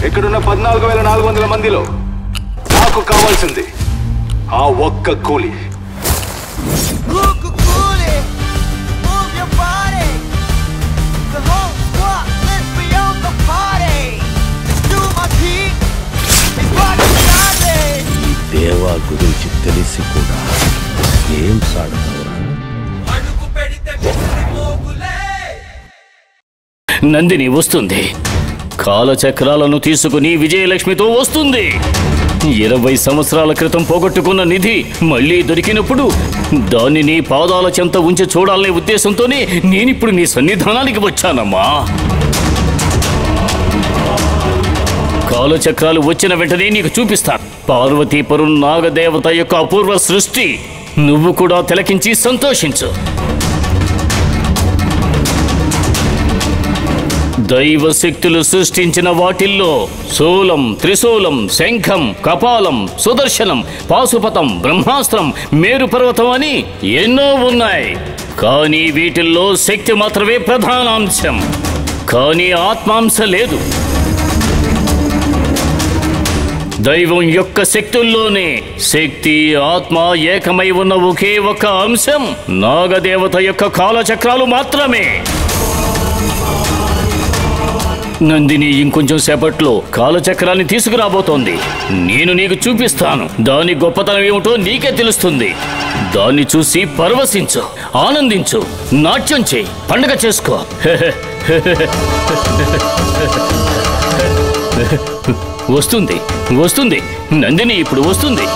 ఇక్కడున్న 14,400 మందిలో నాకు కావాల్సింది ఆ ఒక్క కూలి. ఈ దేవా గురించి తెలిసి కూడా ఏం సాడతావురా? నందిని వస్తుంది. కాలచక్రాలను తీసుకుని విజయలక్ష్మితో వస్తుంది. 20 సంవత్సరాల క్రితం పోగొట్టుకున్న నిధి మళ్ళీ దొరికినప్పుడు దాన్ని నీ పాదాల చెంత ఉంచి చూడాలనే ఉద్దేశంతోనే నేనిప్పుడు నీ సన్నిధానానికి వచ్చానమ్మా. కాలచక్రాలు వచ్చిన వెంటనే నీకు చూపిస్తాను. పార్వతీపురం నాగదేవత యొక్క అపూర్వ సృష్టి. నువ్వు కూడా తిలకించి సంతోషించు. దైవ శక్తులు సృష్టించిన వాటిల్లో శూలం, త్రిశూలం, శంఖం, కపాలం, సుదర్శనం, పాశుపతం, బ్రహ్మాస్త్రం, మేరు పర్వతం అని ఎన్నో ఉన్నాయి. కానీ వీటిల్లో శక్తి మాత్రమే ప్రధానాంశం. కానీ ఆత్మాంశ లేదు. దైవం యొక్క శక్తుల్లోనే శక్తి, ఆత్మ ఏకమై ఉన్న ఒకే ఒక అంశం నాగదేవత యొక్క కాలచక్రాలు మాత్రమే. నందిని ఇంకొంచెం సేపట్లో కాలచక్రాన్ని తీసుకురాబోతోంది. నేను నీకు చూపిస్తాను. దాని గొప్పతనం ఏమిటో నీకే తెలుస్తుంది. దాన్ని చూసి పరవశించు, ఆనందించు, నాట్యం చేయి, పండగ చేసుకో. వస్తుంది వస్తుంది నందిని ఇప్పుడు వస్తుంది.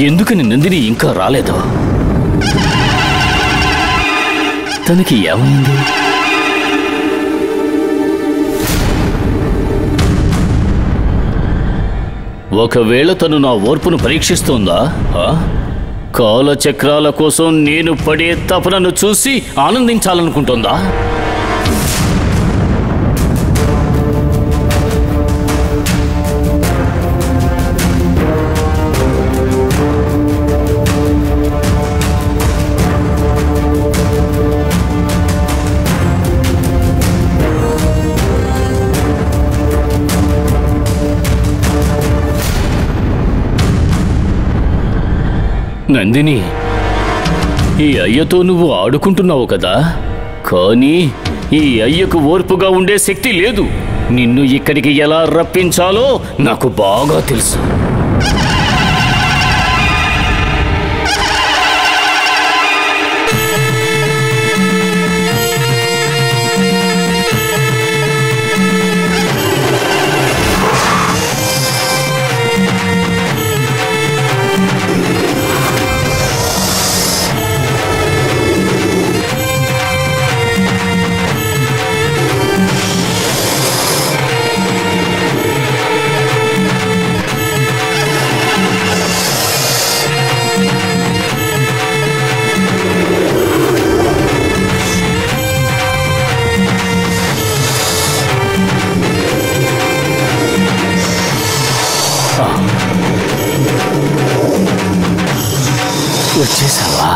ఎందుకని నందిని ఇంకా రాలేదు? తనకి ఏమైంది? ఒకవేళ తను నా ఓర్పును పరీక్షిస్తోందా? కాలచక్రాల కోసం నేను పడే తపనను చూసి ఆనందించాలనుకుంటోందా? నందిని, ఈ అయ్యతో నువ్వు ఆడుకుంటున్నావు కదా, కానీ ఈ అయ్యకు ఓర్పుగా ఉండే శక్తి లేదు. నిన్ను ఇక్కడికి ఎలా రప్పించాలో నాకు బాగా తెలుసు. వచ్చేసావా?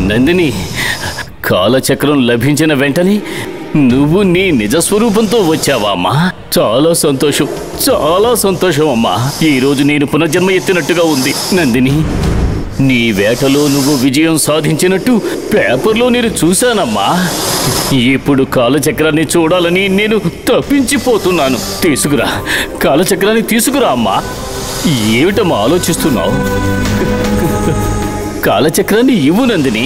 నందిని, కాలచక్రం లభించిన వెంటనే నువ్వు నీ నిజస్వరూపంతో వచ్చావా అమ్మా? చాలా సంతోషం, చాలా సంతోషం అమ్మా. ఈరోజు నేను పునర్జన్మ ఎత్తినట్టుగా ఉంది. నందిని, నీ వేటలో నువ్వు విజయం సాధించినట్టు పేపర్లో నేను చూశానమ్మా. ఇప్పుడు కాలచక్రాన్ని చూడాలని నేను తప్పించిపోతున్నాను. తీసుకురా, కాలచక్రాన్ని తీసుకురా అమ్మా. ఏమిటమ్మా ఆలోచిస్తున్నావు? కాలచక్రాన్ని ఇవ్వు నందిని.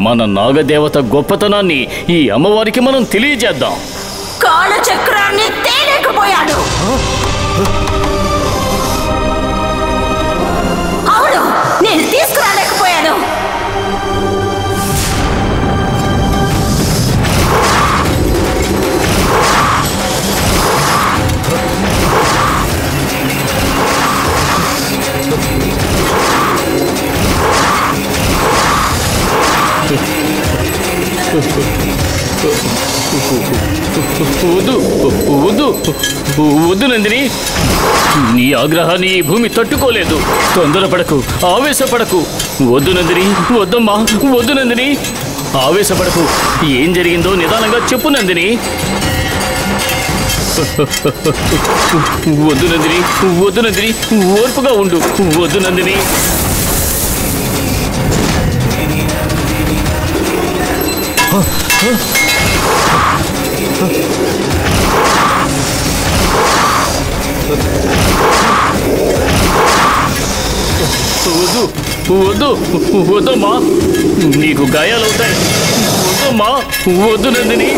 మన నాగదేవత గొప్పతనాన్ని ఈ అమ్మవారికి మనం తెలియజేద్దాం. కాలచక్రాన్ని తేలేకపోయాడు. అవును, నేను తీసుకురాలేకపోయాను. వద్దు వద్దు వద్దు నందిని, నీ ఆగ్రహాన్ని ఈ భూమి తట్టుకోలేదు. తొందరపడకు, ఆవేశపడకు. వద్దు నందిని, వద్దమ్మా, వద్దు నందిని, ఆవేశపడకు. ఏం జరిగిందో నిదానంగా చెప్పు నందిని. వద్దు నందిని, వద్దు నందిని, ఓర్పుగా ఉండు. వద్దు నందిని. వద్దు వద్దు వద్దమ్మా, నీకు గాయాలవుతాయి. వద్దమ్మా, వద్దు నందిని.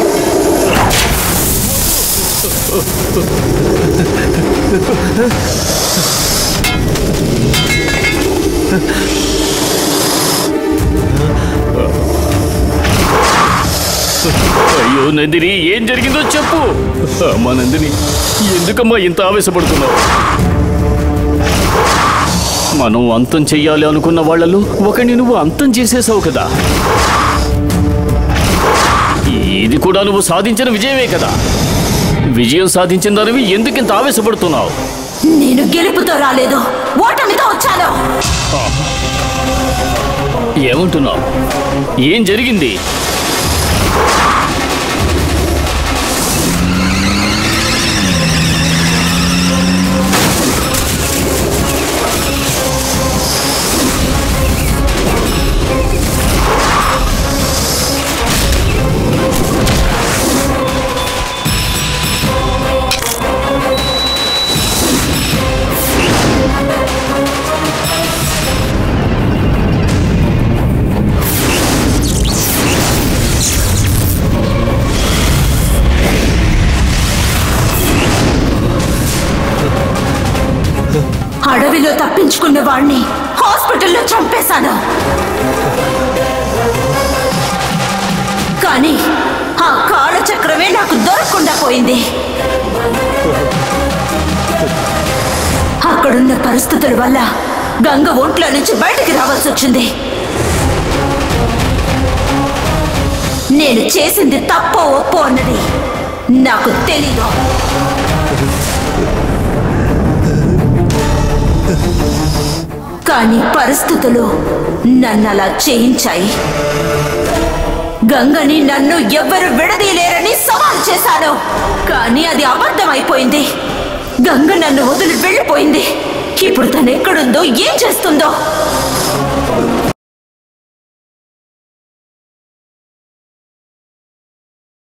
అయ్యో నందిని, ఏం జరిగిందో చెప్పు. అమ్మా నందిని, ఎందుకమ్మా ఇంత ఆవేశపడుతున్నావు? మనం అంతం చెయ్యాలి అనుకున్న వాళ్ళలో ఒకని నువ్వు అంతం చేసేసావు కదా. ఇది కూడా నువ్వు సాధించిన విజయమే కదా. విజయం సాధించిన దానివి ఎందుకింత ఆవేశపడుతున్నావు? నేను గెలుపుతో రాలేదు, ఓటమితో వచ్చాను. ఏమంటున్నావు? ఏం జరిగింది? అడవిలో తప్పించుకున్న వాణ్ణి హాస్పిటల్లో చంపేశాను. కానీ ఆ కాలచక్రమే నాకు దొరకకుండా పోయింది. అక్కడున్న పరిస్థితుల వల్ల గంగ ఒంట్లో నుంచి బయటికి రావాల్సి వచ్చింది. నేను చేసింది తప్పో ఒప్పో అన్నది నాకు తెలీదు. కానీ పరిస్థితులు నన్ను అలా చేయించాయి. గంగని నన్ను ఎవ్వరు విడదీయలేరని సవాల్ చేశాను. కానీ అది అబద్ధమైపోయింది. గంగ నన్ను వదిలి వెళ్ళిపోయింది. ఇప్పుడు తను ఎక్కడుందో, ఏం చేస్తుందో